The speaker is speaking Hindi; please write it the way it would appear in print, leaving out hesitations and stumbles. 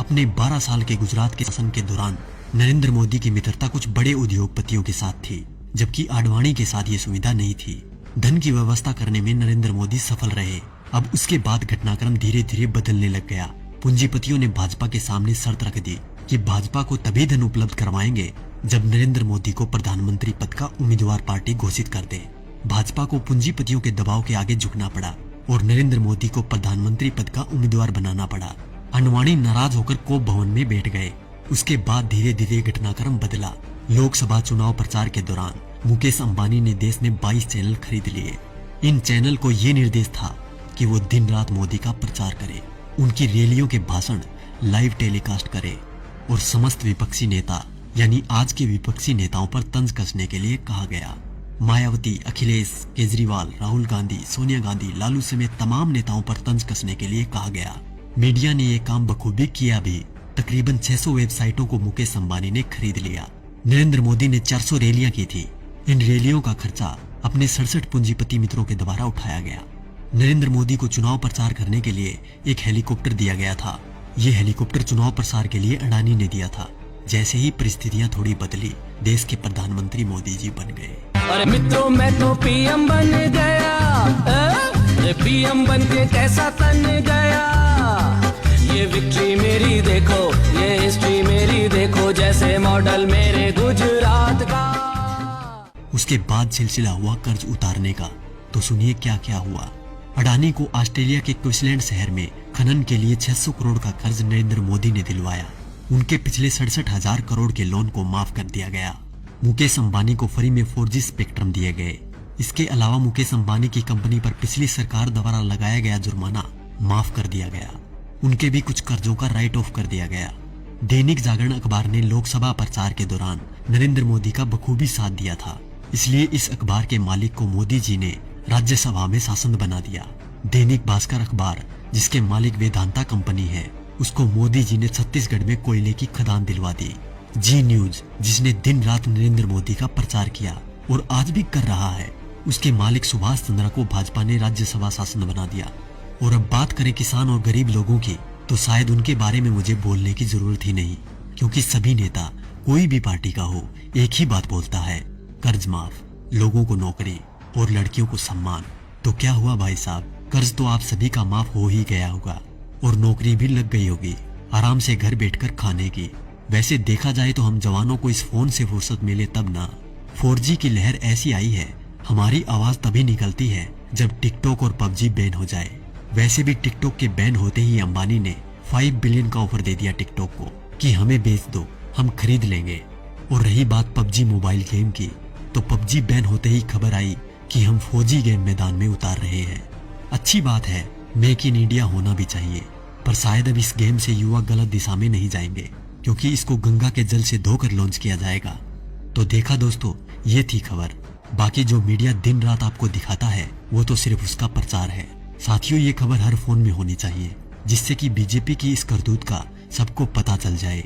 अपने 12 साल के गुजरात के शासन के दौरान नरेंद्र मोदी की मित्रता कुछ बड़े उद्योगपतियों के साथ थी, जबकि आडवाणी के साथ ये सुविधा नहीं थी। धन की व्यवस्था करने में नरेंद्र मोदी सफल रहे। अब उसके बाद घटनाक्रम धीरे धीरे बदलने लग गया। पूंजीपतियों ने भाजपा के सामने शर्त रख दी कि भाजपा को तभी धन उपलब्ध करवाएंगे जब नरेंद्र मोदी को प्रधानमंत्री पद का उम्मीदवार पार्टी घोषित कर दे। भाजपा को पूंजीपतियों के दबाव के आगे झुकना पड़ा और नरेंद्र मोदी को प्रधानमंत्री पद का उम्मीदवार बनाना पड़ा। आडवाणी नाराज होकर कोप भवन में बैठ गए। उसके बाद धीरे धीरे घटनाक्रम बदला। लोकसभा चुनाव प्रचार के दौरान मुकेश अंबानी ने देश में 22 चैनल खरीद लिए। इन चैनल को ये निर्देश था कि वो दिन रात मोदी का प्रचार करे, उनकी रैलियों के भाषण लाइव टेलीकास्ट करे और समस्त विपक्षी नेता यानी आज के विपक्षी नेताओं पर तंज कसने के लिए कहा गया। मायावती, अखिलेश, केजरीवाल, राहुल गांधी, सोनिया गांधी, लालू समेत तमाम नेताओं पर तंज कसने के लिए कहा गया। मीडिया ने ये काम बखूबी किया भी। तकरीबन 600 वेबसाइटों को मुकेश अंबानी ने खरीद लिया। नरेंद्र मोदी ने 400 रैलियां की थी। इन रैलियों का खर्चा अपने 67 पूंजीपति मित्रों के द्वारा उठाया गया। नरेंद्र मोदी को चुनाव प्रचार करने के लिए एक हेलीकॉप्टर दिया गया था। ये हेलीकॉप्टर चुनाव प्रचार के लिए अडानी ने दिया था। जैसे ही परिस्थितियां थोड़ी बदली, देश के प्रधानमंत्री मोदी जी बन गए। अरे मित्रों, मैं तो पीएम बन गया। पीएम बन के कैसा तन गया। ये विक्ट्री मेरी देखो, ये हिस्ट्री मेरी देखो, जैसे मॉडल मेरे गुजरात का। उसके बाद सिलसिला हुआ कर्ज उतारने का। तो सुनिए क्या क्या हुआ। अडानी को ऑस्ट्रेलिया के क्वींसलैंड शहर में खनन के लिए 600 करोड़ का कर्ज नरेंद्र मोदी ने दिलवाया। उनके पिछले 67,000 करोड़ के लोन को माफ कर दिया गया। मुकेश अंबानी को फ्री में 4G स्पेक्ट्रम दिए गए। इसके अलावा मुकेश अंबानी की कंपनी पर पिछली सरकार द्वारा लगाया गया जुर्माना माफ कर दिया गया। उनके भी कुछ कर्जों का राइट ऑफ कर दिया गया। दैनिक जागरण अखबार ने लोकसभा प्रचार के दौरान नरेंद्र मोदी का बखूबी साथ दिया था, इसलिए इस अखबार के मालिक को मोदी जी ने राज्यसभा में सांसद बना दिया। दैनिक भास्कर अखबार, जिसके मालिक वेदांता कंपनी है, उसको मोदी जी ने छत्तीसगढ़ में कोयले की खदान दिलवा दी। जी न्यूज, जिसने दिन रात नरेंद्र मोदी का प्रचार किया और आज भी कर रहा है, उसके मालिक सुभाष चंद्रा को भाजपा ने राज्यसभा सांसद बना दिया। और अब बात करें किसान और गरीब लोगों की, तो शायद उनके बारे में मुझे बोलने की जरूरत ही नहीं, क्योंकि सभी नेता कोई भी पार्टी का हो एक ही बात बोलता है, कर्ज माफ, लोगों को नौकरी और लड़कियों को सम्मान। तो क्या हुआ भाई साहब, कर्ज तो आप सभी का माफ हो ही गया होगा और नौकरी भी लग गई होगी, आराम से घर बैठकर खाने की। वैसे देखा जाए तो हम जवानों को इस फोन से फुर्सत मिले तब ना। 4G की लहर ऐसी आई है, हमारी आवाज तभी निकलती है जब टिकटॉक और पबजी बैन हो जाए। वैसे भी टिकटॉक के बैन होते ही अंबानी ने 5 बिलियन का ऑफर दे दिया टिकटॉक को कि हमें बेच दो, हम खरीद लेंगे। और रही बात पबजी मोबाइल गेम की, तो पबजी बैन होते ही खबर आई कि हम 4G गेम मैदान में उतार रहे हैं। अच्छी बात है, मेक इन इंडिया होना भी चाहिए, पर शायद अब इस गेम से युवा गलत दिशा में नहीं जाएंगे, क्योंकि इसको गंगा के जल से धोकर लॉन्च किया जाएगा। तो देखा दोस्तों, ये थी खबर। बाकी जो मीडिया दिन रात आपको दिखाता है वो तो सिर्फ उसका प्रचार है। साथियों, ये खबर हर फोन में होनी चाहिए, जिससे कि बीजेपी की इस करतूत का सबको पता चल जाए।